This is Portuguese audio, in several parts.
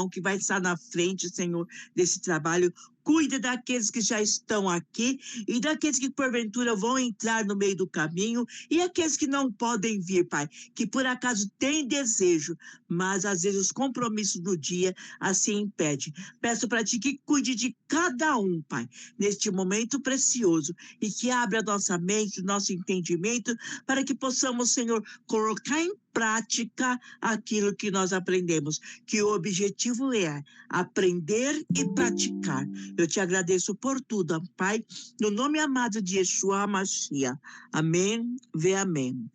que vai estar na frente, Senhor, desse trabalho. Cuida daqueles que já estão aqui e daqueles que porventura vão entrar no meio do caminho e aqueles que não podem vir, Pai, que por acaso têm desejo, mas às vezes os compromissos do dia assim impedem. Peço para Ti que cuide de cada um, Pai, neste momento precioso e que abra nossa mente, nosso entendimento, para que possamos, Senhor, colocar em prática aquilo que nós aprendemos, que o objetivo é aprender e praticar. Eu te agradeço por tudo, Pai, no nome amado de Yeshua HaMashiach. Amém, amém.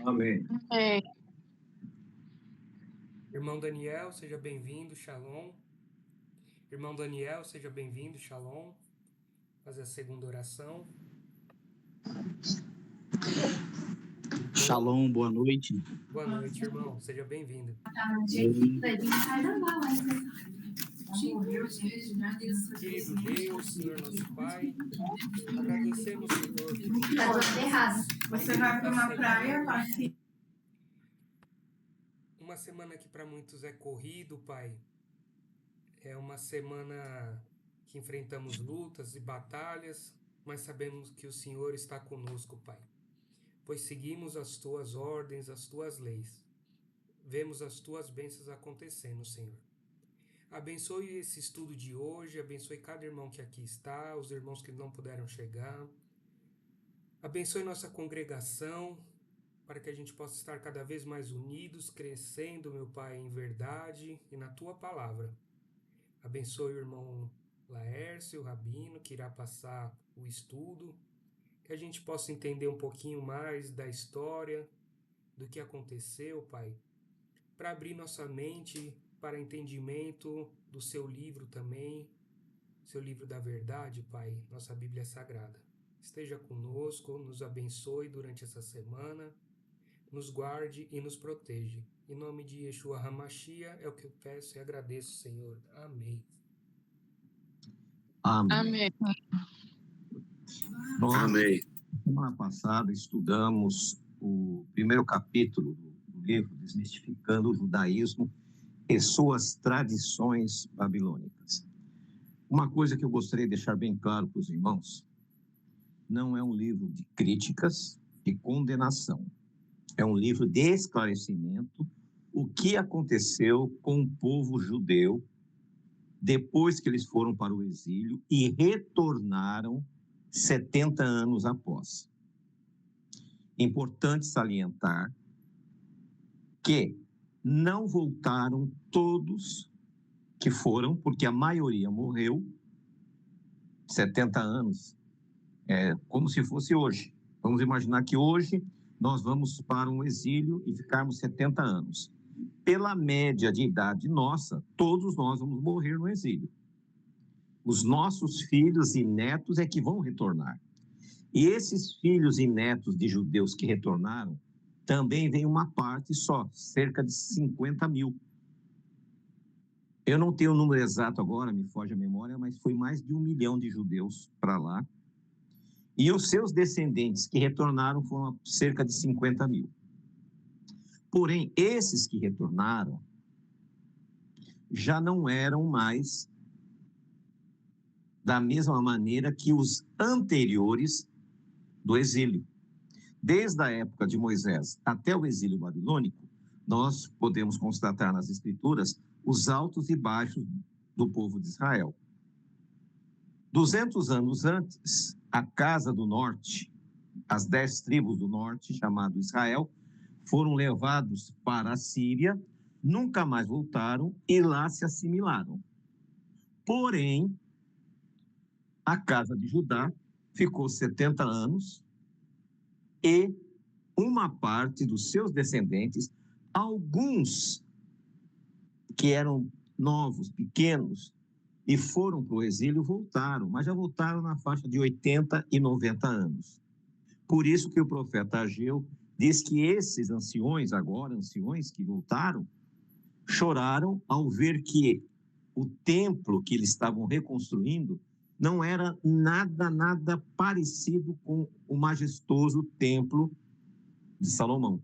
Amém. Amém. Irmão Daniel, seja bem-vindo, Shalom. Irmão Daniel, seja bem-vindo, Shalom. Fazer a segunda oração. Shalom, boa noite. Boa noite, irmão. Seja bem-vindo. Querido Deus, Senhor nosso Pai, agradecemos, Senhor. Você vai para uma praia, Pai? Uma semana que para muitos é corrido, Pai. É uma semana que enfrentamos lutas e batalhas, mas sabemos que o Senhor está conosco, Pai. Pois seguimos as Tuas ordens, as Tuas leis. Vemos as Tuas bênçãos acontecendo, Senhor. Abençoe esse estudo de hoje, abençoe cada irmão que aqui está, os irmãos que não puderam chegar. Abençoe nossa congregação, para que a gente possa estar cada vez mais unidos, crescendo, meu Pai, em verdade e na Tua palavra. Abençoe o irmão Laércio, o Rabino, que irá passar o estudo, que a gente possa entender um pouquinho mais da história, do que aconteceu, Pai, para abrir nossa mente para entendimento do Seu livro também, Seu livro da verdade, Pai, nossa Bíblia Sagrada. Esteja conosco, nos abençoe durante essa semana, nos guarde e nos proteja. Em nome de Yeshua HaMashiach é o que eu peço e agradeço, Senhor. Amém. Amém. Amém. Nós, Amém. semana passada, estudamos o primeiro capítulo do livro Desmistificando o Judaísmo e suas tradições babilônicas. Uma coisa que eu gostaria de deixar bem claro para os irmãos, não é um livro de críticas, de condenação. É um livro de esclarecimento, o que aconteceu com o povo judeu depois que eles foram para o exílio e retornaram 70 anos após. Importante salientar que não voltaram todos que foram, porque a maioria morreu 70 anos. É como se fosse hoje. Vamos imaginar que hoje nós vamos para um exílio e ficarmos 70 anos. Pela média de idade nossa, todos nós vamos morrer no exílio. Os nossos filhos e netos é que vão retornar. E esses filhos e netos de judeus que retornaram, também vem uma parte só, cerca de 50 mil. Eu não tenho o número exato agora, me foge a memória, mas foi mais de 1 milhão de judeus para lá. E os seus descendentes que retornaram foram cerca de 50 mil. Porém, esses que retornaram já não eram mais da mesma maneira que os anteriores do exílio. Desde a época de Moisés até o exílio babilônico, nós podemos constatar nas Escrituras os altos e baixos do povo de Israel. 200 anos antes, a casa do norte, as 10 tribos do norte, chamado Israel, foram levados para a Síria, nunca mais voltaram e lá se assimilaram. Porém, a casa de Judá ficou 70 anos e uma parte dos seus descendentes, alguns que eram novos, pequenos, e foram para o exílio, voltaram, mas já voltaram na faixa de 80 e 90 anos. Por isso que o profeta Ageu diz que esses anciões, agora anciões que voltaram, choraram ao ver que o templo que eles estavam reconstruindo não era nada parecido com o majestoso templo de Salomão.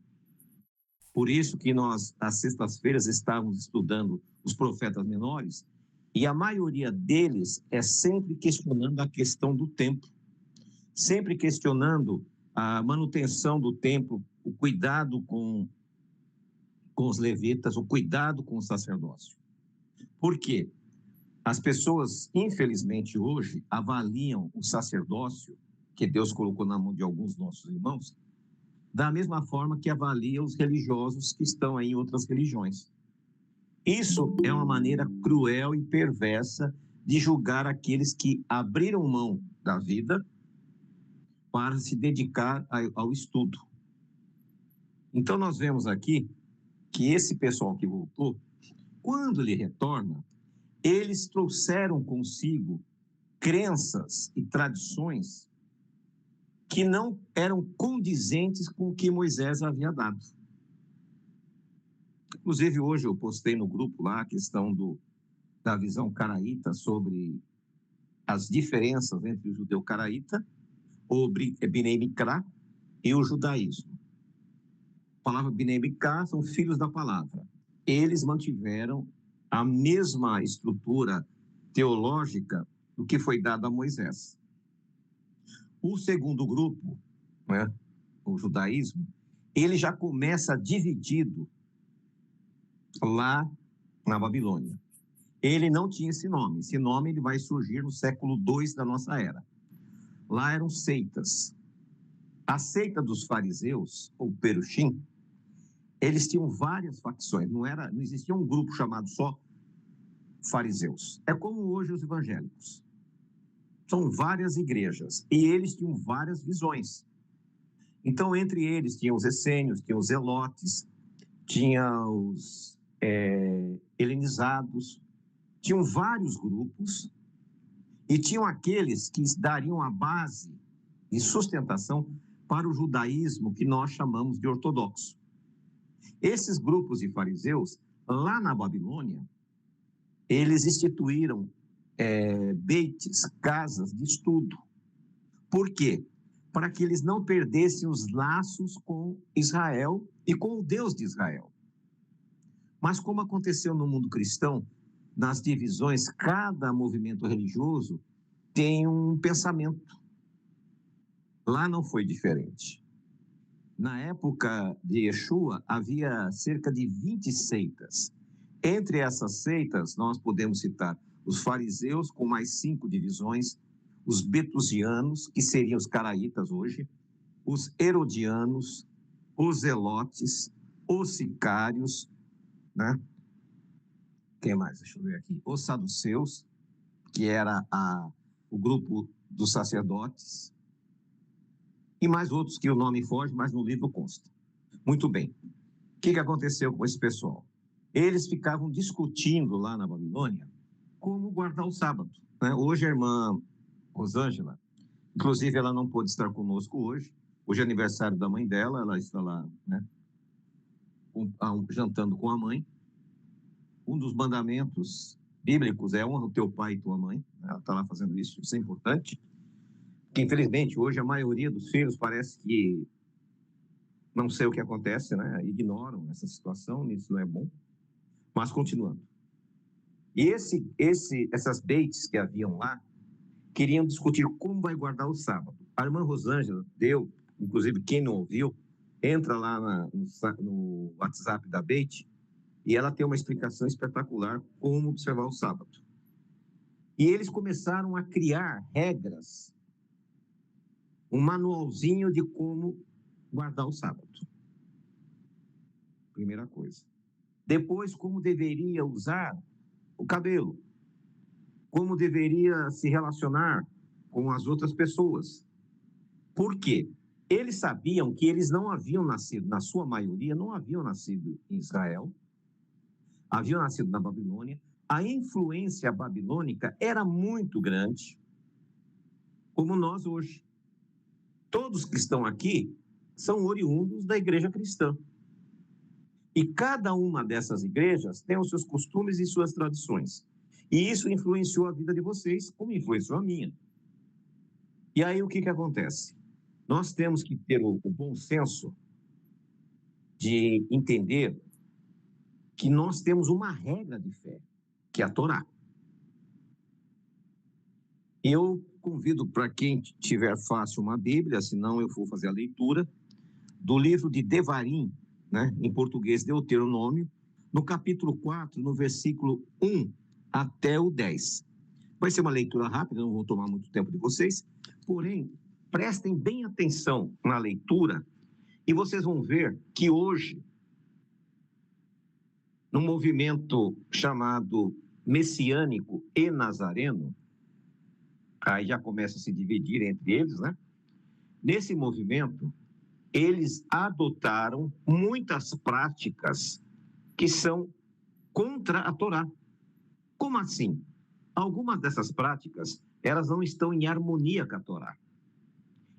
Por isso que nós, às sextas-feiras, estávamos estudando os profetas menores, e a maioria deles é sempre questionando a questão do templo, sempre questionando a manutenção do templo, o cuidado com os levitas, o cuidado com o sacerdócio. Por quê? As pessoas, infelizmente, hoje, avaliam o sacerdócio, que Deus colocou na mão de alguns nossos irmãos, da mesma forma que avalia os religiosos que estão aí em outras religiões. Isso é uma maneira cruel e perversa de julgar aqueles que abriram mão da vida para se dedicar ao estudo. Então, nós vemos aqui que esse pessoal que voltou, quando ele retorna, eles trouxeram consigo crenças e tradições que não eram condizentes com o que Moisés havia dado. Inclusive, hoje eu postei no grupo lá a questão da visão caraíta sobre as diferenças entre o judeu caraíta, o Bnei Mikra, e o judaísmo. A palavra Bnei Mikra são filhos da palavra. Eles mantiveram a mesma estrutura teológica do que foi dado a Moisés. O segundo grupo, né, o judaísmo, ele já começa dividido lá na Babilônia. Ele não tinha esse nome. Esse nome ele vai surgir no século II da nossa era. Lá eram seitas. A seita dos fariseus, ou Perushim, eles tinham várias facções. Não existia um grupo chamado só fariseus. É como hoje os evangélicos. São várias igrejas. E eles tinham várias visões. Então, entre eles, tinham os essênios, tinham os zelotes, tinham os helenizados, tinham vários grupos, e tinham aqueles que dariam a base e sustentação para o judaísmo que nós chamamos de ortodoxo. Esses grupos de fariseus, lá na Babilônia, eles instituíram beites, casas de estudo. Por quê? Para que eles não perdessem os laços com Israel e com o Deus de Israel. Mas como aconteceu no mundo cristão, nas divisões, cada movimento religioso tem um pensamento. Lá não foi diferente. Na época de Yeshua, havia cerca de 20 seitas. Entre essas seitas, nós podemos citar os fariseus, com mais 5 divisões, os betusianos, que seriam os caraítas hoje, os herodianos, os zelotes, os sicários, né? Quem mais? Deixa eu ver aqui. Os saduceus, que era o grupo dos sacerdotes, e mais outros que o nome foge, mas no livro consta. Muito bem. O que aconteceu com esse pessoal? Eles ficavam discutindo lá na Babilônia como guardar o sábado, né? Hoje a irmã Rosângela, inclusive ela não pôde estar conosco hoje. Hoje é aniversário da mãe dela, ela está lá, né, jantando com a mãe. Um dos mandamentos bíblicos é honra o teu pai e tua mãe. Ela está lá fazendo isso, isso é importante. Porque, infelizmente, hoje a maioria dos filhos parece que não sei o que acontece, né? Ignoram essa situação, isso não é bom. Mas, continuando. E essas beites que haviam lá, queriam discutir como vai guardar o sábado. A irmã Rosângela deu, inclusive quem não ouviu, entra lá no WhatsApp da Beit, e ela tem uma explicação espetacular como observar o sábado. E eles começaram a criar regras, um manualzinho de como guardar o sábado. Primeira coisa. Depois, como deveria usar o cabelo. Como deveria se relacionar com as outras pessoas. Por quê? Eles sabiam que eles não haviam nascido, na sua maioria, não haviam nascido em Israel, haviam nascido na Babilônia. A influência babilônica era muito grande, como nós hoje. Todos que estão aqui são oriundos da igreja cristã. E cada uma dessas igrejas tem os seus costumes e suas tradições. E isso influenciou a vida de vocês, como influenciou a minha. E aí o que acontece? Nós temos que ter o bom senso de entender que nós temos uma regra de fé, que é a Torá. Eu convido para quem tiver fácil uma Bíblia, senão eu vou fazer a leitura, do livro de Devarim, né, em português Deuteronômio, no capítulo 4, no versículo 1 até o 10. Vai ser uma leitura rápida, não vou tomar muito tempo de vocês, porém, prestem bem atenção na leitura e vocês vão ver que hoje, no movimento chamado messiânico e nazareno, aí já começa a se dividir entre eles, né? Nesse movimento, eles adotaram muitas práticas que são contra a Torá. Como assim? Algumas dessas práticas, elas não estão em harmonia com a Torá.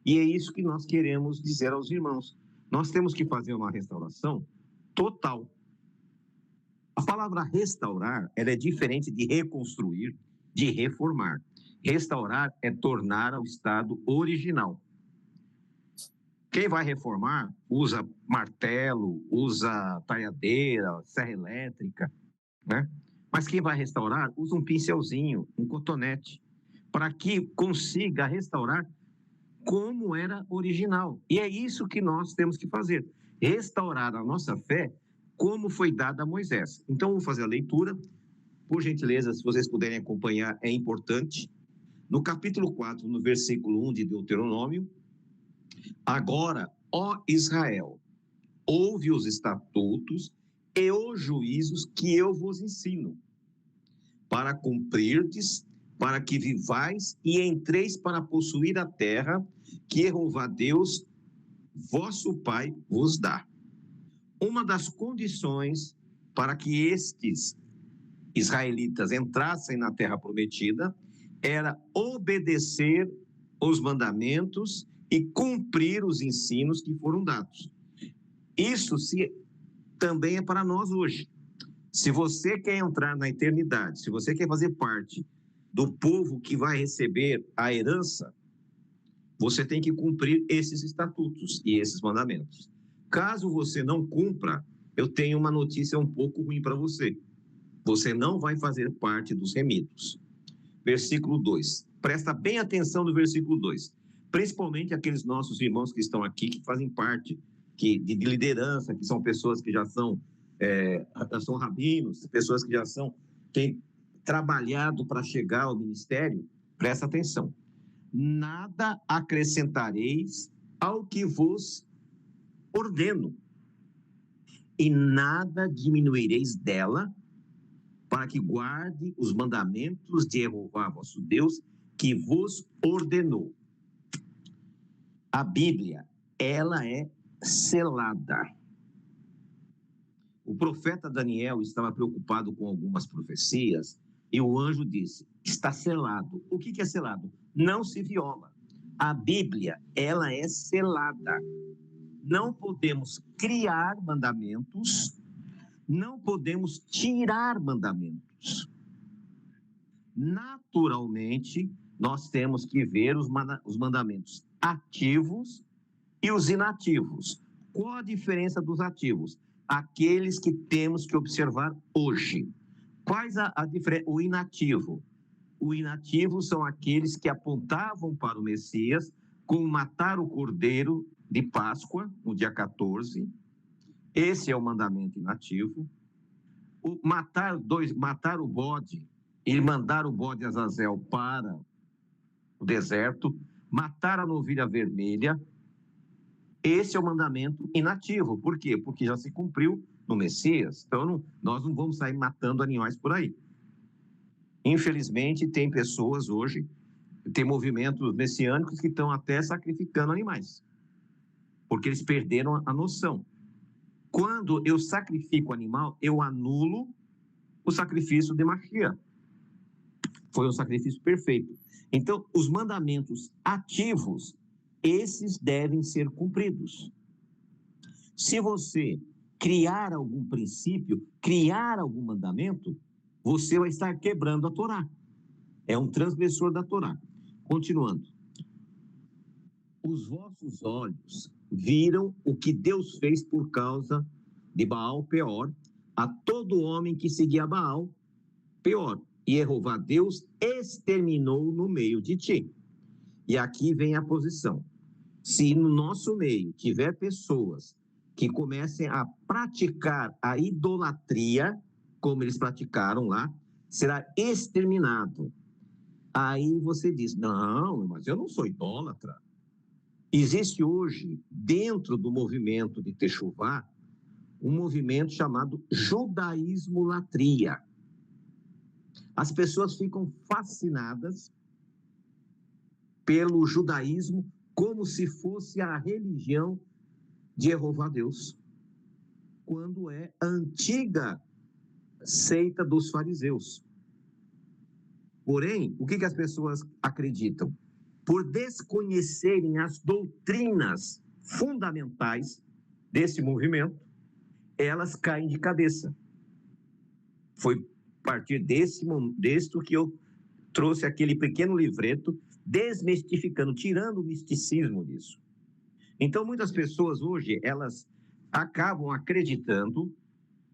E é isso que nós queremos dizer aos irmãos. Nós temos que fazer uma restauração total. A palavra restaurar, ela é diferente de reconstruir, de reformar. Restaurar é tornar ao estado original. Quem vai reformar usa martelo, usa talhadeira, serra elétrica, né? Mas quem vai restaurar usa um pincelzinho, um cotonete, para que consiga restaurar como era original. E é isso que nós temos que fazer, restaurar a nossa fé como foi dada a Moisés. Então, vou fazer a leitura. Por gentileza, se vocês puderem acompanhar, é importante. No capítulo 4, no versículo 1 de Deuteronômio, agora, ó Israel, ouve os estatutos e os juízos que eu vos ensino, para cumprirdes, para que vivais e entreis para possuir a terra que Jeová Deus, vosso Pai, vos dá. Uma das condições para que estes israelitas entrassem na terra prometida era obedecer os mandamentos e cumprir os ensinos que foram dados. Isso também é para nós hoje. Se você quer entrar na eternidade, se você quer fazer parte do povo que vai receber a herança, você tem que cumprir esses estatutos e esses mandamentos. Caso você não cumpra, eu tenho uma notícia um pouco ruim para você. Você não vai fazer parte dos remidos. Versículo 2. Presta bem atenção no versículo 2. Principalmente aqueles nossos irmãos que estão aqui, que fazem parte de liderança, que são pessoas que já são rabinos, pessoas que já têm trabalhado para chegar ao ministério. Presta atenção. Nada acrescentareis ao que vos ordeno, e nada diminuireis dela, para que guarde os mandamentos de Jeová vosso Deus, que vos ordenou. A Bíblia, ela é selada. O profeta Daniel estava preocupado com algumas profecias, e o anjo disse, está selado. O que é selado? Não se viola. A Bíblia, ela é selada. Não podemos criar mandamentos, não podemos tirar mandamentos. Naturalmente, nós temos que ver os mandamentos ativos e os inativos. Qual a diferença dos ativos? Aqueles que temos que observar hoje. Quais a diferença? O inativo. O inativo são aqueles que apontavam para o Messias, como matar o cordeiro de Páscoa, no dia 14. Esse é o mandamento inativo. Matar o bode e mandar o bode Azazel para o deserto, matar a novilha vermelha, esse é o mandamento inativo. Por quê? Porque já se cumpriu no Messias. Então, nós não vamos sair matando animais por aí. Infelizmente, tem pessoas hoje, tem movimentos messiânicos que estão até sacrificando animais, porque eles perderam a noção. Quando eu sacrifico o animal, eu anulo o sacrifício de Mashiach. Foi um sacrifício perfeito. Então, os mandamentos ativos, esses devem ser cumpridos. Se você criar algum princípio, criar algum mandamento, você vai estar quebrando a Torá. É um transgressor da Torá. Continuando. Os vossos olhos viram o que Deus fez por causa de Baal Peor, a todo homem que seguia Baal, pior, e Jeová Deus exterminou no meio de ti. E aqui vem a posição. Se no nosso meio tiver pessoas que comecem a praticar a idolatria, como eles praticaram lá, será exterminado. Aí você diz, não, mas eu não sou idólatra. Existe hoje, dentro do movimento de Techuvá, um movimento chamado judaísmo-latria. As pessoas ficam fascinadas pelo judaísmo como se fosse a religião de Jeová Deus, quando é a antiga seita dos fariseus. Porém, o que as pessoas acreditam? Por desconhecerem as doutrinas fundamentais desse movimento, elas caem de cabeça. Foi a partir deste que eu trouxe aquele pequeno livreto, desmistificando, tirando o misticismo disso. Então, muitas pessoas hoje, elas acabam acreditando,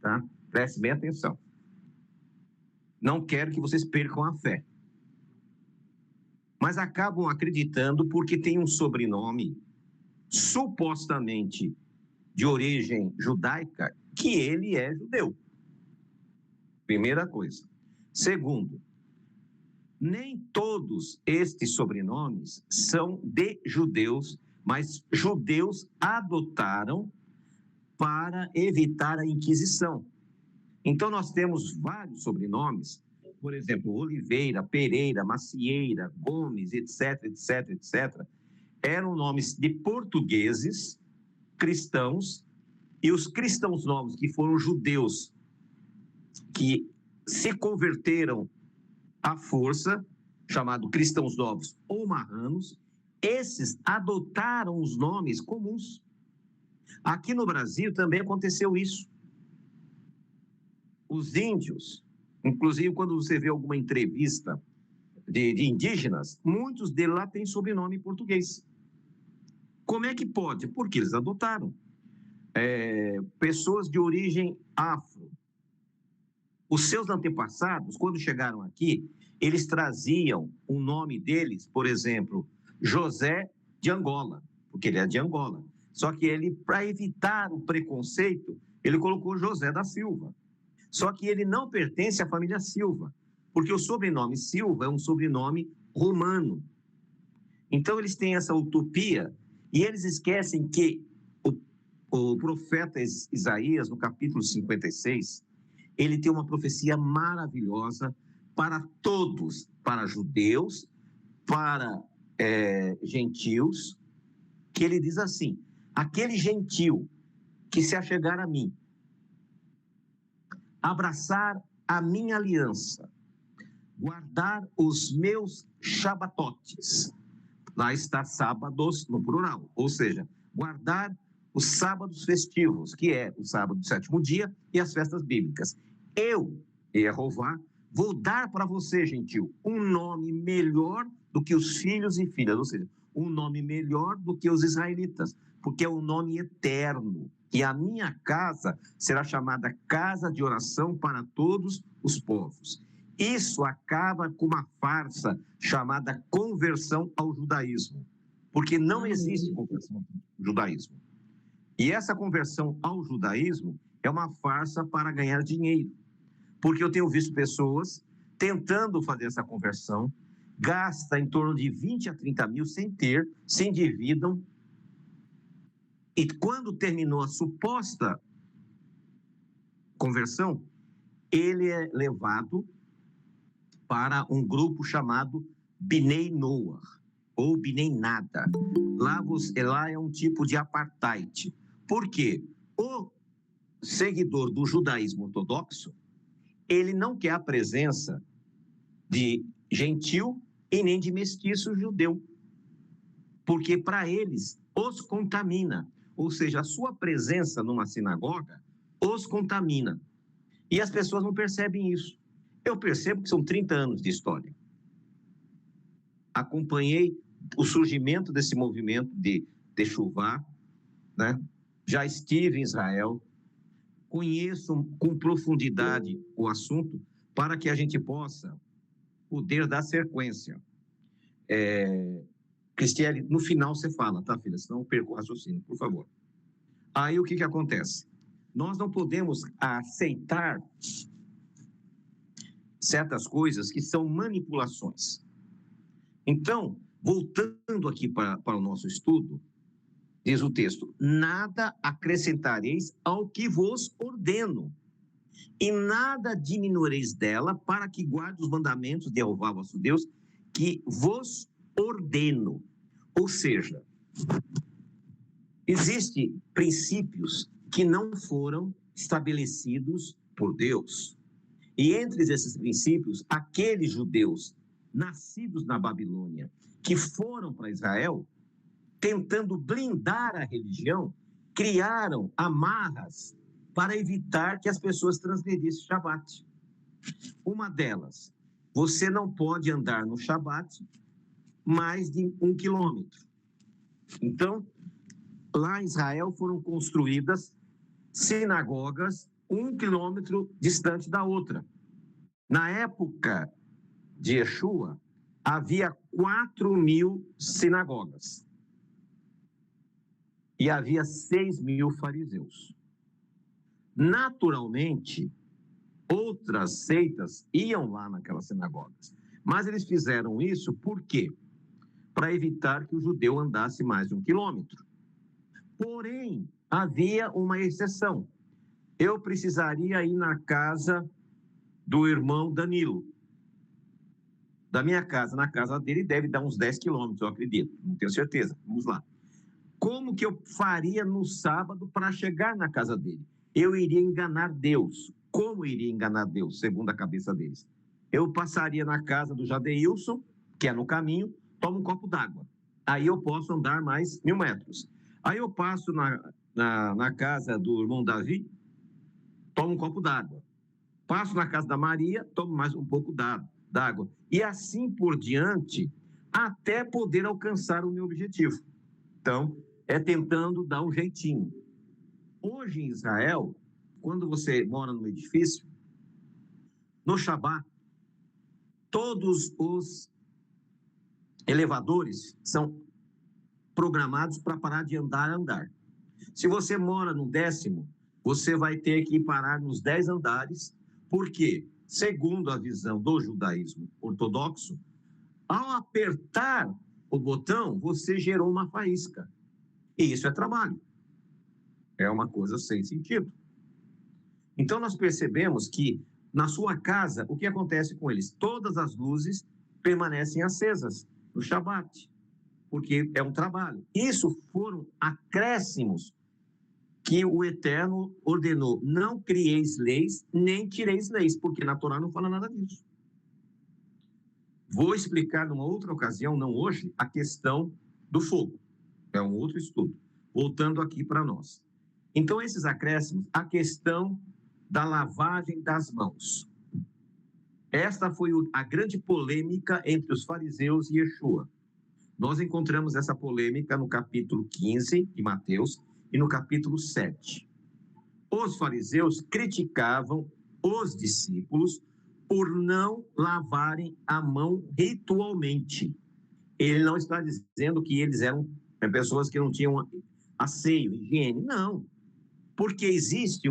tá? Preste bem atenção. Não quero que vocês percam a fé. Mas acabam acreditando porque tem um sobrenome supostamente de origem judaica, que ele é judeu. Primeira coisa. Segundo, nem todos estes sobrenomes são de judeus, mas judeus adotaram para evitar a Inquisição. Então, nós temos vários sobrenomes, por exemplo, Oliveira, Pereira, Macieira, Gomes, etc, etc, etc. Eram nomes de portugueses, cristãos, e os cristãos novos, que foram judeus, que se converteram à força, chamado cristãos novos ou marranos, esses adotaram os nomes comuns. Aqui no Brasil também aconteceu isso. Os índios, inclusive quando você vê alguma entrevista de indígenas, muitos deles lá têm sobrenome em português. Como é que pode? Porque eles adotaram. Pessoas de origem afro. Os seus antepassados, quando chegaram aqui, eles traziam o nome deles, por exemplo, José de Angola, porque ele é de Angola. Só que ele, para evitar o preconceito, ele colocou José da Silva. Só que ele não pertence à família Silva, porque o sobrenome Silva é um sobrenome romano. Então, eles têm essa utopia e eles esquecem que o profeta Isaías, no capítulo 56, ele tem uma profecia maravilhosa para todos, para judeus, para gentios, que ele diz assim: aquele gentio que se achegar a mim, abraçar a minha aliança, guardar os meus shabatotes, lá está sábados no plural, ou seja, guardar os sábados festivos, que é o sábado do sétimo dia e as festas bíblicas. Eu, Jeová, vou dar para você, gentil, um nome melhor do que os filhos e filhas, ou seja, um nome melhor do que os israelitas, porque é um nome eterno. E a minha casa será chamada casa de oração para todos os povos. Isso acaba com uma farsa chamada conversão ao judaísmo, porque não existe conversão ao judaísmo. E essa conversão ao judaísmo é uma farsa para ganhar dinheiro, porque eu tenho visto pessoas tentando fazer essa conversão, gasta em torno de 20 a 30 mil sem ter, se endividam, e quando terminou a suposta conversão, ele é levado para um grupo chamado Bnei Noach, ou Bnei Nada. Lá é um tipo de apartheid. Por quê? O seguidor do judaísmo ortodoxo, ele não quer a presença de gentil e nem de mestiço judeu, porque para eles os contamina, ou seja, a sua presença numa sinagoga os contamina. E as pessoas não percebem isso. Eu percebo que são 30 anos de história. Acompanhei o surgimento desse movimento de Techuvá, né? Já estive em Israel. conheçam com profundidade o assunto para que a gente possa poder dar sequência. Cristiane, no final você fala, tá, filha? Senão eu perco o raciocínio, por favor. Aí o que acontece? Nós não podemos aceitar certas coisas que são manipulações. Então, voltando aqui para o nosso estudo, diz o texto: nada acrescentareis ao que vos ordeno, e nada diminuireis dela, para que guarde os mandamentos de Jeová vosso Deus, que vos ordeno. Ou seja, existem princípios que não foram estabelecidos por Deus. E entre esses princípios, aqueles judeus nascidos na Babilônia, que foram para Israel, tentando blindar a religião, criaram amarras para evitar que as pessoas transgredissem o Shabat. Uma delas, você não pode andar no Shabat mais de 1 quilômetro. Então, lá em Israel foram construídas sinagogas 1 quilômetro distante da outra. Na época de Yeshua, havia 4.000 sinagogas e havia 6.000 fariseus. Naturalmente, outras seitas iam lá naquelas sinagogas, mas eles fizeram isso por quê? Para evitar que o judeu andasse mais de 1 quilômetro. Porém, havia uma exceção. Eu precisaria ir na casa do irmão Danilo. Da minha casa, na casa dele, deve dar uns 10 quilômetros, eu acredito. Não tenho certeza. Vamos lá. Como que eu faria no sábado para chegar na casa dele? Eu iria enganar Deus. Como iria enganar Deus, segundo a cabeça deles? Eu passaria na casa do Jadeilson, que é no caminho, tomo um copo d'água. Aí eu posso andar mais 1.000 metros. Aí eu passo na casa do irmão Davi, tomo um copo d'água. Passo na casa da Maria, tomo mais um pouco d'água. E assim por diante, até poder alcançar o meu objetivo. Então, é tentando dar um jeitinho. Hoje em Israel, quando você mora num edifício, no Shabat, todos os elevadores são programados para parar de andar. Se você mora no 10º, você vai ter que parar nos 10 andares, porque, segundo a visão do judaísmo ortodoxo, ao apertar o botão, você gerou uma faísca. E isso é trabalho. É uma coisa sem sentido. Então, nós percebemos que, na sua casa, o que acontece com eles? Todas as luzes permanecem acesas no Shabat, porque é um trabalho. Isso foram acréscimos que o Eterno ordenou: não crieis leis, nem tireis leis, porque na Torá não fala nada disso. Vou explicar numa outra ocasião, não hoje, a questão do fogo. É um outro estudo. Voltando aqui para nós. Então, esses acréscimos, a questão da lavagem das mãos. Esta foi a grande polêmica entre os fariseus e Yeshua. Nós encontramos essa polêmica no capítulo 15 de Mateus e no capítulo 7. Os fariseus criticavam os discípulos por não lavarem a mão ritualmente. Ele não está dizendo que eles eram pessoas que não tinham asseio, higiene, não. Porque existe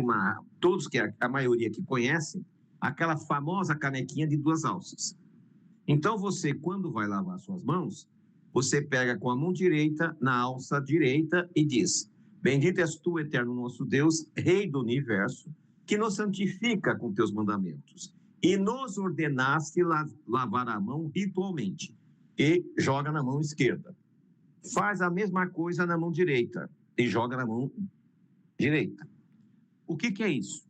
todos que a maioria que conhecem, aquela famosa canequinha de 2 alças. Então você, quando vai lavar suas mãos, você pega com a mão direita na alça direita e diz: bendito és tu, eterno nosso Deus, Rei do universo, que nos santifica com teus mandamentos e nos ordenaste lavar a mão ritualmente. E joga na mão esquerda. Faz a mesma coisa na mão direita e joga na mão direita. O que é isso?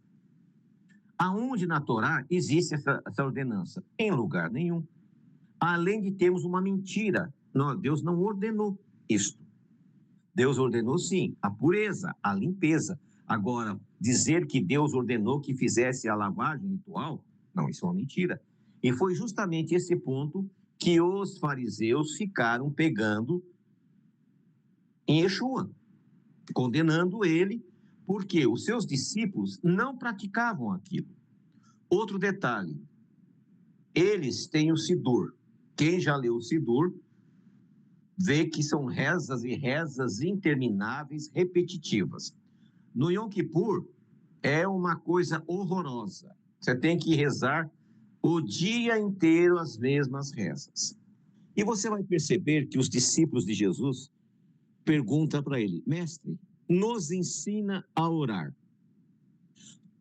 Aonde na Torá existe essa ordenança? Em lugar nenhum. Além de termos uma mentira, Deus não ordenou isto. Deus ordenou, sim, a pureza, a limpeza. Agora, dizer que Deus ordenou que fizesse a lavagem ritual, não, isso é uma mentira. E foi justamente esse ponto que os fariseus ficaram pegando em Yeshua, condenando ele, porque os seus discípulos não praticavam aquilo. Outro detalhe, eles têm o Sidur. Quem já leu o Sidur vê que são rezas e rezas intermináveis, repetitivas. No Yom Kippur é uma coisa horrorosa. Você tem que rezar o dia inteiro as mesmas rezas. E você vai perceber que os discípulos de Jesus perguntam para ele: mestre, nos ensina a orar.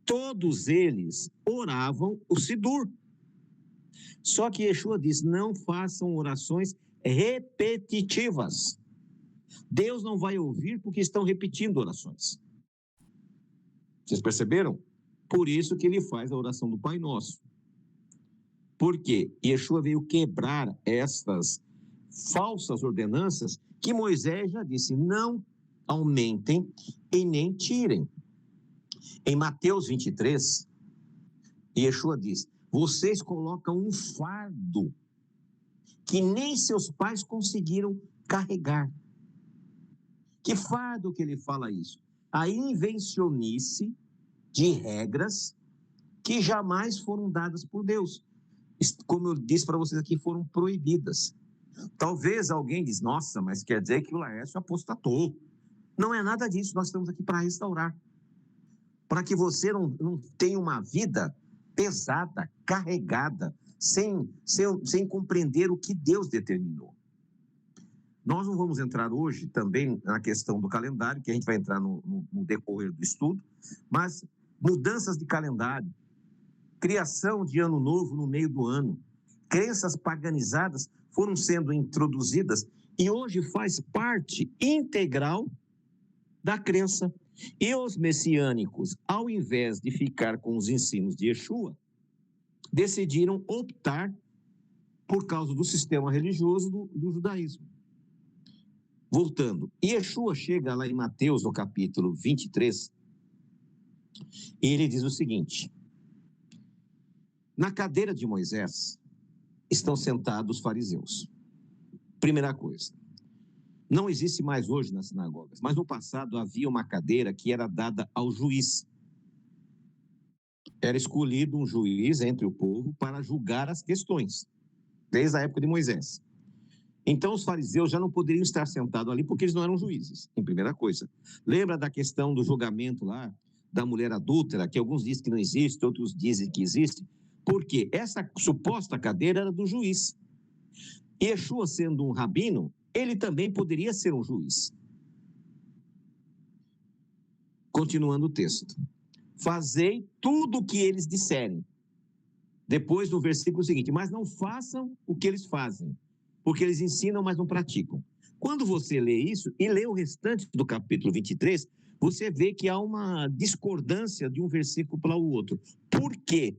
Todos eles oravam o Sidur. Só que Yeshua diz: não façam orações repetitivas. Deus não vai ouvir porque estão repetindo orações. Vocês perceberam? Por isso que ele faz a oração do Pai Nosso. Porque Yeshua veio quebrar estas falsas ordenanças que Moisés já disse: não aumentem e nem tirem. Em Mateus 23, Yeshua diz: vocês colocam um fardo que nem seus pais conseguiram carregar. Que fardo que ele fala isso? A invencionice de regras que jamais foram dadas por Deus. Como eu disse para vocês aqui, foram proibidas. Talvez alguém diz: nossa, mas quer dizer que o Laércio apostatou. Não é nada disso, nós estamos aqui para restaurar. Para que você não tenha uma vida pesada, carregada, sem compreender o que Deus determinou. Nós não vamos entrar hoje também na questão do calendário, que a gente vai entrar no decorrer do estudo, mas mudanças de calendário, criação de ano novo no meio do ano, crenças paganizadas foram sendo introduzidas e hoje faz parte integral da crença. E os messiânicos, ao invés de ficar com os ensinos de Yeshua, decidiram optar por causa do sistema religioso do judaísmo. Voltando, Yeshua chega lá em Mateus, no capítulo 23, e ele diz o seguinte: na cadeira de Moisés estão sentados os fariseus. Primeira coisa, não existe mais hoje nas sinagogas, mas no passado havia uma cadeira que era dada ao juiz. Era escolhido um juiz entre o povo para julgar as questões, desde a época de Moisés. Então os fariseus já não poderiam estar sentados ali porque eles não eram juízes, em primeira coisa. Lembra da questão do julgamento lá, da mulher adúltera, que alguns dizem que não existe, outros dizem que existe? Porque essa suposta cadeira era do juiz. Yeshua, sendo um rabino, ele também poderia ser um juiz. Continuando o texto. Fazei tudo o que eles disserem. Depois, no versículo seguinte, mas não façam o que eles fazem, porque eles ensinam, mas não praticam. Quando você lê isso e lê o restante do capítulo 23, você vê que há uma discordância de um versículo para o outro. Por quê?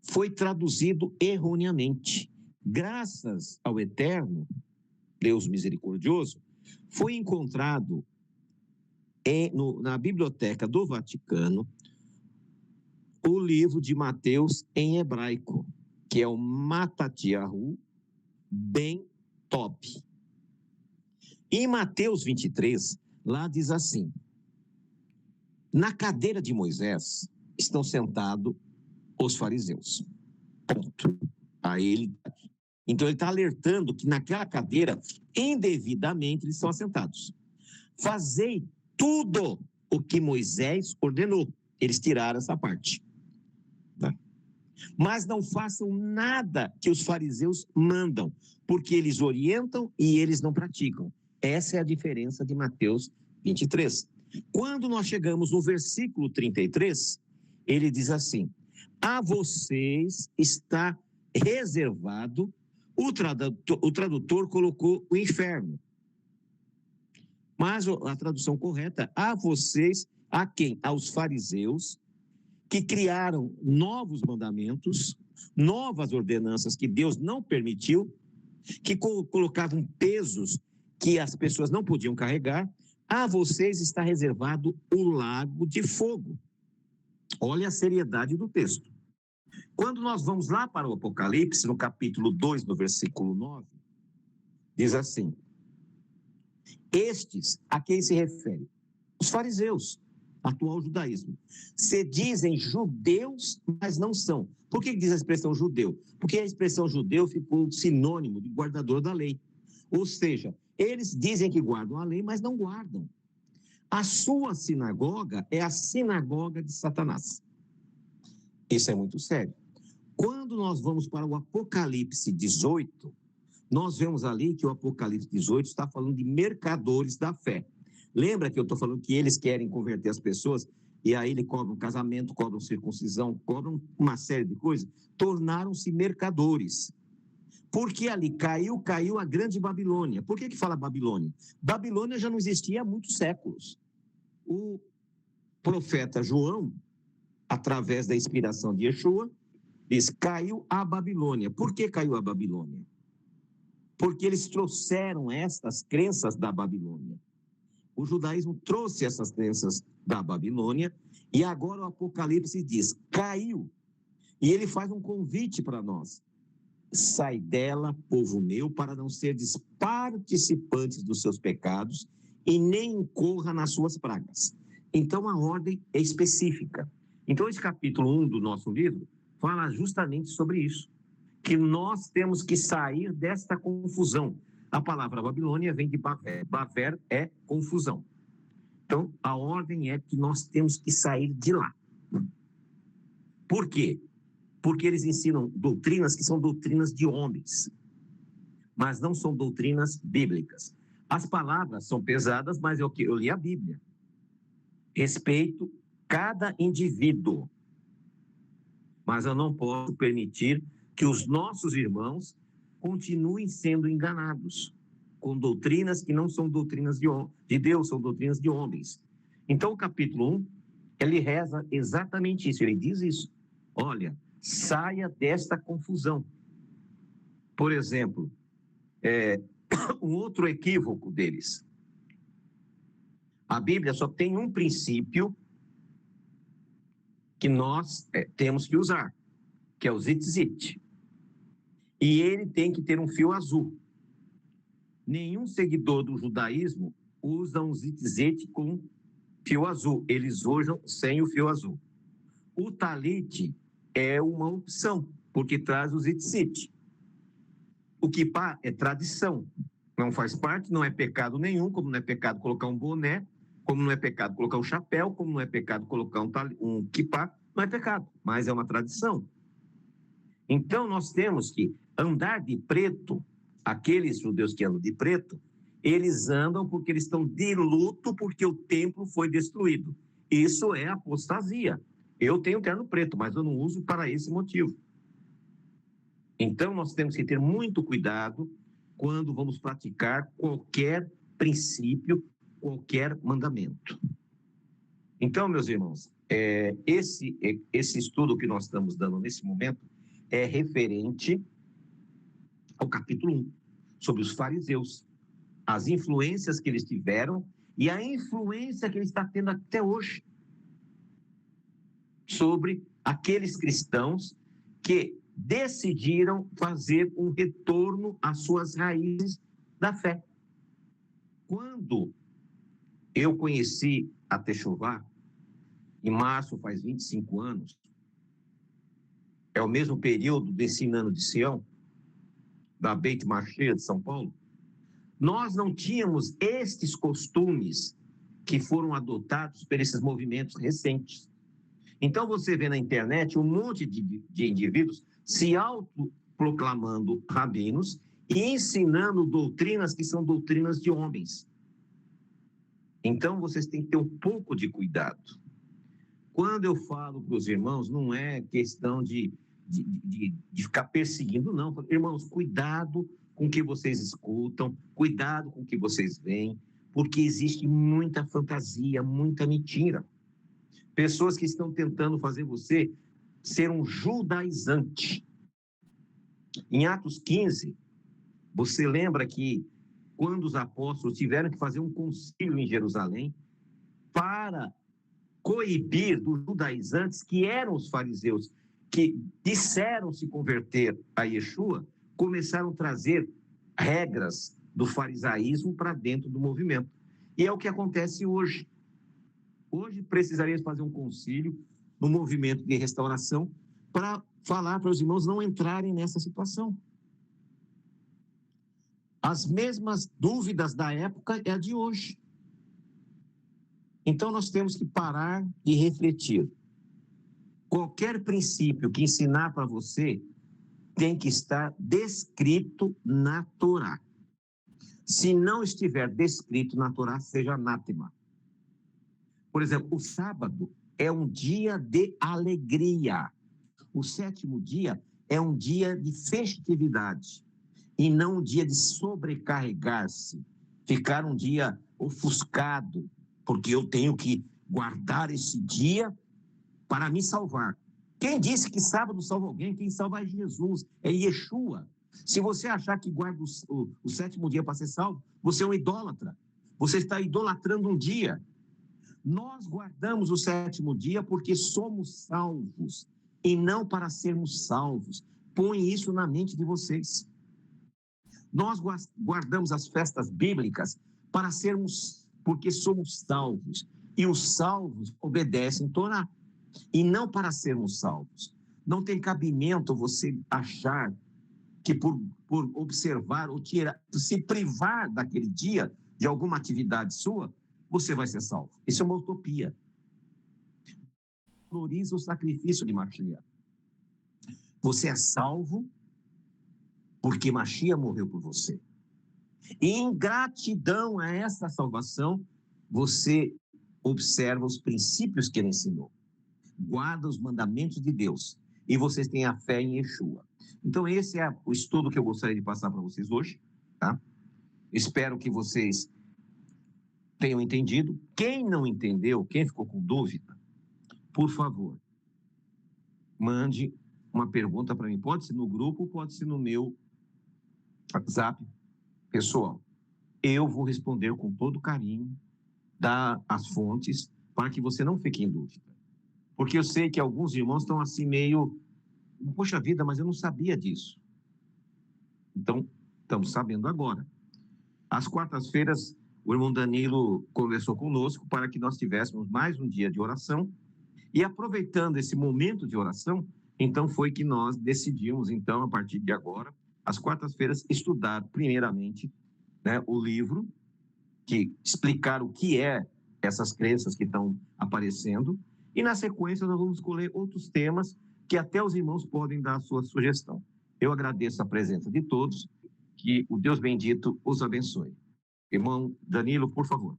Foi traduzido erroneamente. Graças ao Eterno, Deus misericordioso, foi encontrado na Biblioteca do Vaticano o livro de Mateus em hebraico, que é o Matatiahu Ben Top. Em Mateus 23, lá diz assim: na cadeira de Moisés estão sentados os fariseus. Ponto. Então ele está alertando que naquela cadeira, indevidamente, eles estão assentados. Fazei tudo o que Moisés ordenou. Eles tiraram essa parte. Tá? Mas não façam nada que os fariseus mandam, porque eles orientam e eles não praticam. Essa é a diferença de Mateus 23. Quando nós chegamos no versículo 33, ele diz assim: a vocês está reservado, o tradutor colocou o inferno. Mas a tradução correta, a vocês, a quem? Aos fariseus, que criaram novos mandamentos, novas ordenanças que Deus não permitiu, que colocavam pesos que as pessoas não podiam carregar. A vocês está reservado o lago de fogo. Olha a seriedade do texto. Quando nós vamos lá para o Apocalipse, no capítulo 2, no versículo 9, diz assim: estes, a quem se refere? Os fariseus, atual judaísmo. Se dizem judeus, mas não são. Por que diz a expressão judeu? Porque a expressão judeu ficou sinônimo de guardador da lei. Ou seja, eles dizem que guardam a lei, mas não guardam. A sua sinagoga é a sinagoga de Satanás. Isso é muito sério. Quando nós vamos para o Apocalipse 18, nós vemos ali que o Apocalipse 18 está falando de mercadores da fé. Lembra que eu estou falando que eles querem converter as pessoas e aí eles cobram casamento, cobram circuncisão, cobram uma série de coisas? Tornaram-se mercadores. Porque ali caiu a grande Babilônia. Por que fala Babilônia? Babilônia já não existia há muitos séculos. O profeta João, através da inspiração de Yeshua, diz: caiu a Babilônia. Por que caiu a Babilônia? Porque eles trouxeram estas crenças da Babilônia. O judaísmo trouxe essas crenças da Babilônia e agora o Apocalipse diz: caiu. E ele faz um convite para nós: sai dela, povo meu, para não seres participantes dos seus pecados e nem incorra nas suas pragas. Então a ordem é específica. Então esse capítulo 1 do nosso livro fala justamente sobre isso, que nós temos que sair desta confusão. A palavra Babilônia vem de Baver. Baver é confusão. Então, a ordem é que nós temos que sair de lá. Por quê? Porque eles ensinam doutrinas que são doutrinas de homens, mas não são doutrinas bíblicas. As palavras são pesadas, mas eu li a Bíblia. Respeito cada indivíduo, mas eu não posso permitir que os nossos irmãos continuem sendo enganados com doutrinas que não são doutrinas de Deus, são doutrinas de homens. Então, o capítulo 1, ele reza exatamente isso, ele diz isso. Olha, saia desta confusão. Por exemplo, um outro equívoco deles. A Bíblia só tem um princípio que nós temos que usar, que é o zitzit. E ele tem que ter um fio azul. Nenhum seguidor do judaísmo usa um zitzit com fio azul. Eles usam sem o fio azul. O talit é uma opção, porque traz o zitzit. O kippá é tradição. Não faz parte, não é pecado nenhum, como não é pecado colocar um boné, como não é pecado colocar um chapéu, como não é pecado colocar um kippá, não é pecado, mas é uma tradição. Então, nós temos que andar de preto. Aqueles judeus que andam de preto, eles andam porque eles estão de luto porque o templo foi destruído. Isso é apostasia. Eu tenho terno preto, mas eu não uso para esse motivo. Então, nós temos que ter muito cuidado quando vamos praticar qualquer princípio, qualquer mandamento. Então, meus irmãos, esse estudo que nós estamos dando nesse momento é referente ao capítulo 1, sobre os fariseus, as influências que eles tiveram e a influência que ele está tendo até hoje sobre aqueles cristãos que decidiram fazer um retorno às suas raízes da fé. Quando eu conheci a Techuvá, em março faz 25 anos, é o mesmo período desse ano de Sião, da Beit Marchia de São Paulo, nós não tínhamos estes costumes que foram adotados por esses movimentos recentes. Então, você vê na internet um monte de indivíduos se autoproclamando rabinos e ensinando doutrinas que são doutrinas de homens. Então, vocês têm que ter um pouco de cuidado. Quando eu falo para os irmãos, não é questão de ficar perseguindo, não. Irmãos, cuidado com o que vocês escutam, cuidado com o que vocês veem, porque existe muita fantasia, muita mentira. Pessoas que estão tentando fazer você ser um judaizante. Em Atos 15, você lembra que quando os apóstolos tiveram que fazer um concílio em Jerusalém para coibir dos judaizantes, que eram os fariseus, que disseram se converter a Yeshua, começaram a trazer regras do farisaísmo para dentro do movimento. E é o que acontece hoje. Hoje precisaríamos fazer um concílio no movimento de restauração para falar para os irmãos não entrarem nessa situação. As mesmas dúvidas da época é a de hoje. Então nós temos que parar e refletir. Qualquer princípio que ensinar para você tem que estar descrito na Torá. Se não estiver descrito na Torá, seja anátema. Por exemplo, o sábado é um dia de alegria. O 7º dia é um dia de festividade e não um dia de sobrecarregar-se, ficar um dia ofuscado, porque eu tenho que guardar esse dia para me salvar. Quem disse que sábado salva alguém? Quem salva é Jesus, é Yeshua. Se você achar que guarda o 7º dia para ser salvo, você é um idólatra. Você está idolatrando um dia. Nós guardamos o 7º dia porque somos salvos e não para sermos salvos. Põe isso na mente de vocês. Nós guardamos as festas bíblicas para sermos, porque somos salvos. E os salvos obedecem Torá. E não para sermos salvos. Não tem cabimento você achar que por observar ou se privar daquele dia de alguma atividade sua, você vai ser salvo. Isso é uma utopia. Valoriza o sacrifício de Mashiach. Você é salvo porque Mashiach morreu por você. E em gratidão a essa salvação, você observa os princípios que ele ensinou. Guarda os mandamentos de Deus. E vocês têm a fé em Yeshua. Então, esse é o estudo que eu gostaria de passar para vocês hoje. Tá? Espero que vocês tenham entendido. Quem não entendeu, quem ficou com dúvida, por favor, mande uma pergunta para mim. Pode ser no grupo, pode ser no meu WhatsApp pessoal. Eu vou responder com todo carinho, dar as fontes, para que você não fique em dúvida. Porque eu sei que alguns irmãos estão assim meio, poxa vida, mas eu não sabia disso. Então, estamos sabendo agora. Às quartas-feiras, o irmão Danilo conversou conosco para que nós tivéssemos mais um dia de oração. E aproveitando esse momento de oração, então foi que nós decidimos, então, a partir de agora, às quartas-feiras, estudar primeiramente, né, o livro, que explicar o que é essas crenças que estão aparecendo. E, na sequência, nós vamos escolher outros temas que até os irmãos podem dar a sua sugestão. Eu agradeço a presença de todos, que o Deus bendito os abençoe. Irmão Danilo, por favor.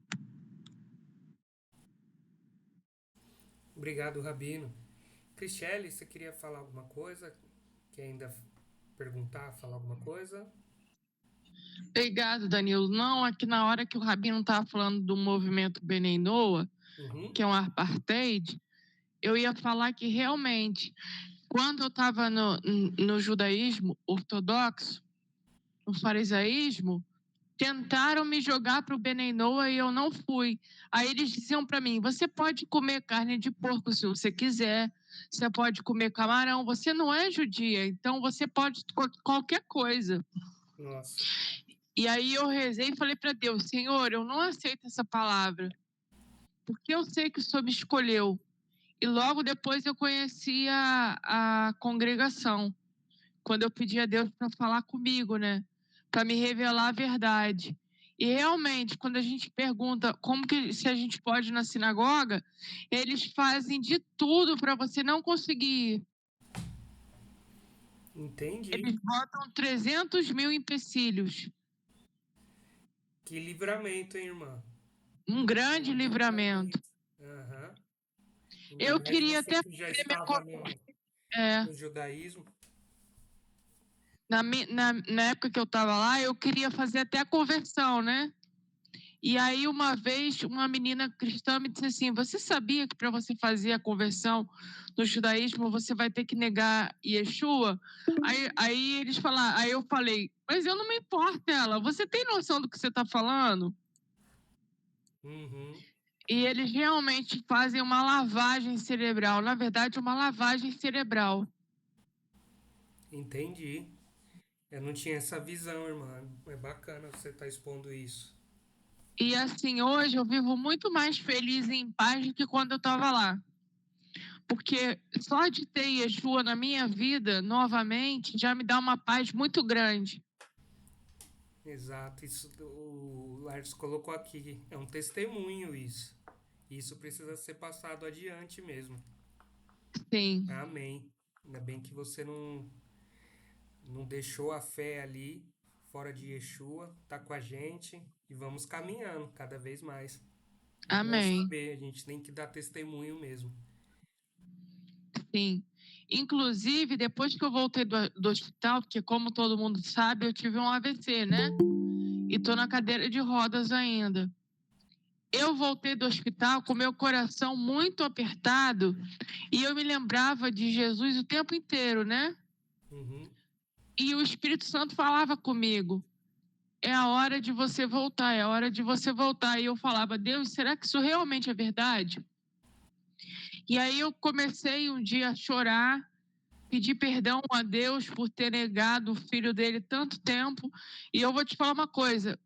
Obrigado, Rabino. Cristiele, você queria falar alguma coisa? Quer ainda perguntar, falar alguma coisa? Obrigado, Danilo. Não, aqui na hora que o Rabino estava falando do movimento Bnei Noah, que é um apartheid, eu ia falar que realmente, quando eu estava no judaísmo ortodoxo, no farisaísmo, tentaram me jogar para o Bnei Noah e eu não fui. Aí eles diziam para mim, você pode comer carne de porco se você quiser, você pode comer camarão, você não é judia, então você pode qualquer coisa. Nossa. E aí eu rezei e falei para Deus, Senhor, eu não aceito essa palavra, porque eu sei que o Senhor me escolheu. E logo depois eu conheci a congregação, quando eu pedi a Deus para falar comigo, né? Para me revelar a verdade. E realmente, quando a gente pergunta como que se a gente pode ir na sinagoga, eles fazem de tudo para você não conseguir ir. Entendi. Eles botam 300 mil empecilhos. Que livramento, hein, irmã? Um grande livramento. Uhum. Eu queria até que já estava no judaísmo. Na época que eu estava lá, eu queria fazer até a conversão, né? E aí, uma vez, uma menina cristã me disse assim, você sabia que para você fazer a conversão no judaísmo, você vai ter que negar Yeshua? Aí eles falaram, aí eu falei, mas eu não me importo, ela, você tem noção do que você está falando? Uhum. E eles realmente fazem uma lavagem cerebral, na verdade, uma lavagem cerebral. Entendi. Eu não tinha essa visão, irmã. É bacana você estar expondo isso. E assim, hoje eu vivo muito mais feliz e em paz do que quando eu estava lá. Porque só de ter Yeshua na minha vida, novamente, já me dá uma paz muito grande. Exato, isso o Lars colocou aqui, é um testemunho isso. Isso precisa ser passado adiante mesmo. Sim. Amém. Ainda bem que você não deixou a fé ali, fora de Yeshua, tá com a gente e vamos caminhando cada vez mais. É Amém. bom saber, a gente tem que dar testemunho mesmo. Sim. Inclusive, depois que eu voltei do hospital, porque como todo mundo sabe, eu tive um AVC, né? E tô na cadeira de rodas ainda. Eu voltei do hospital com meu coração muito apertado e eu me lembrava de Jesus o tempo inteiro, né? Uhum. E o Espírito Santo falava comigo: é a hora de você voltar, é a hora de você voltar. E eu falava: Deus, será que isso realmente é verdade? E aí eu comecei um dia a chorar, pedir perdão a Deus por ter negado o filho dele tanto tempo. E eu vou te falar uma coisa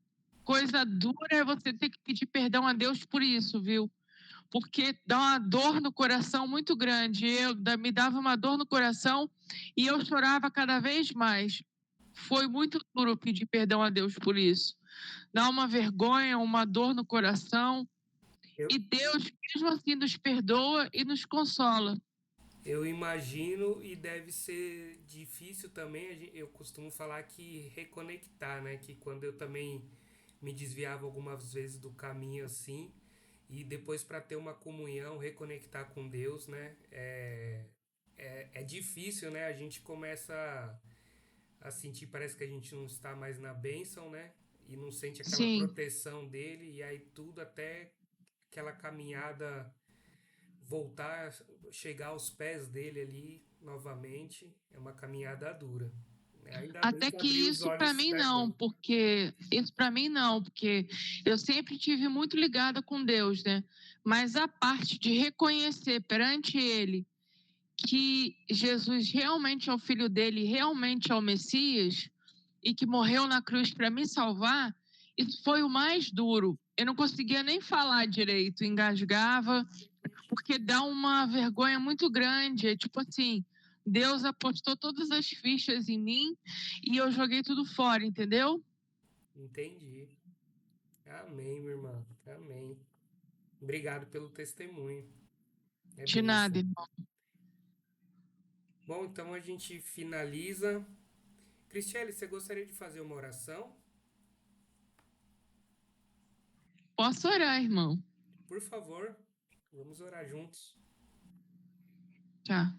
dura é você ter que pedir perdão a Deus por isso, viu? Porque dá uma dor no coração muito grande. Me dava uma dor no coração e eu chorava cada vez mais. Foi muito duro pedir perdão a Deus por isso. Dá uma vergonha, uma dor no coração. E Deus, mesmo assim, nos perdoa e nos consola. Eu imagino, e deve ser difícil também, eu costumo falar que reconectar, né? Que quando eu também me desviava algumas vezes do caminho assim, e depois para ter uma comunhão, reconectar com Deus, né? É difícil, né? A gente começa a sentir, parece que a gente não está mais na bênção, né? E não sente aquela Sim. proteção dele, e aí tudo até aquela caminhada voltar, chegar aos pés dele ali novamente, é uma caminhada dura. Ainda bem Até que que abriu os isso para olhos mim da não, irmã. porque eu sempre tive muito ligada com Deus, né? Mas a parte de reconhecer perante Ele que Jesus realmente é o filho dele, realmente é o Messias e que morreu na cruz para me salvar, isso foi o mais duro. Eu não conseguia nem falar direito, engasgava, porque dá uma vergonha muito grande. É tipo assim, Deus apostou todas as fichas em mim e eu joguei tudo fora, entendeu? Entendi. Amém, minha irmã. Amém. Obrigado pelo testemunho. É De nada, bênção. irmão. Bom, então a gente finaliza. Cristiane, você gostaria de fazer uma oração? Posso orar, irmão? Por favor, vamos orar juntos. Tá.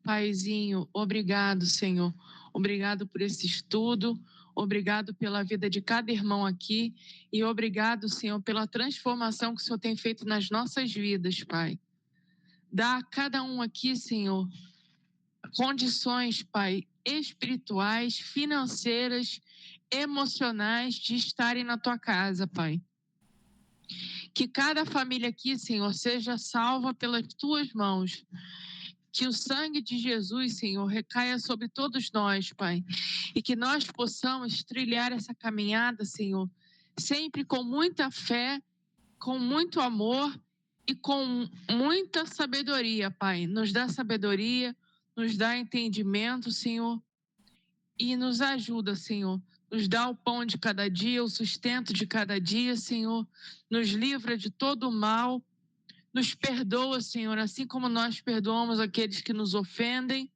Paizinho, obrigado, Senhor. Obrigado por esse estudo. Obrigado pela vida de cada irmão aqui. E obrigado, Senhor, pela transformação que o Senhor tem feito nas nossas vidas, Pai. Dá a cada um aqui, Senhor, condições, Pai, espirituais, financeiras, emocionais de estarem na tua casa, Pai. Que cada família aqui, Senhor, seja salva pelas tuas mãos. Que o sangue de Jesus, Senhor, recaia sobre todos nós, Pai. E que nós possamos trilhar essa caminhada, Senhor, sempre com muita fé, com muito amor e com muita sabedoria, Pai. Nos dá sabedoria, nos dá entendimento, Senhor, e nos ajuda, Senhor. Nos dá o pão de cada dia, o sustento de cada dia, Senhor. Nos livra de todo o mal. Nos perdoa, Senhor, assim como nós perdoamos aqueles que nos ofendem.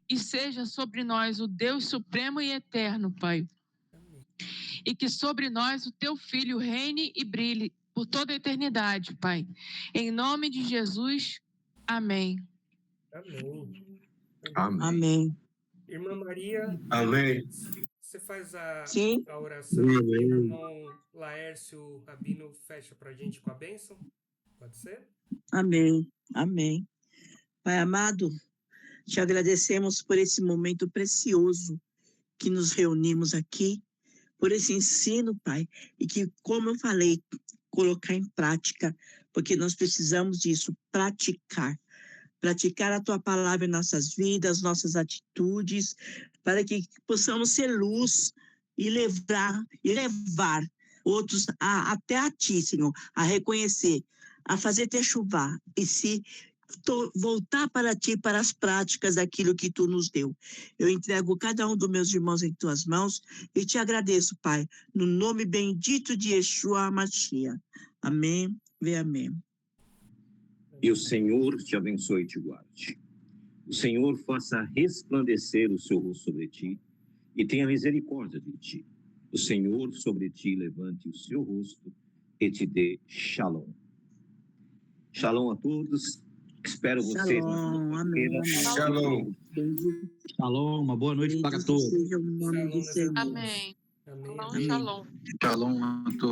E seja sobre nós o Deus supremo e eterno, Pai. E que sobre nós o teu Filho reine e brilhe por toda a eternidade, Pai. Em nome de Jesus, amém. Amém. Amém. Irmã Maria, Amém. você faz Sim. a oração e o irmão Laércio Rabino fecha para a gente com a bênção? Pode ser? Amém. Amém. Pai amado, te agradecemos por esse momento precioso que nos reunimos aqui, por esse ensino, Pai, e que, como eu falei, colocar em prática, porque nós precisamos disso, praticar a tua palavra em nossas vidas, nossas atitudes, para que possamos ser luz e levar outros até a Ti, Senhor, a reconhecer, a fazer techuvá e se voltar para Ti, para as práticas daquilo que Tu nos deu. Eu entrego cada um dos meus irmãos em Tuas mãos e Te agradeço, Pai, no nome bendito de Yeshua HaMashiach. Amém e amém. E o Senhor te abençoe e te guarde. O Senhor faça resplandecer o seu rosto sobre ti e tenha misericórdia de ti. O Senhor sobre ti levante o seu rosto e te dê shalom. Shalom a todos. Espero vocês na segunda-feira. Shalom. Shalom, uma boa noite para todos. Seja o nome do Senhor. Amém. Amém. Shalom. Shalom a todos.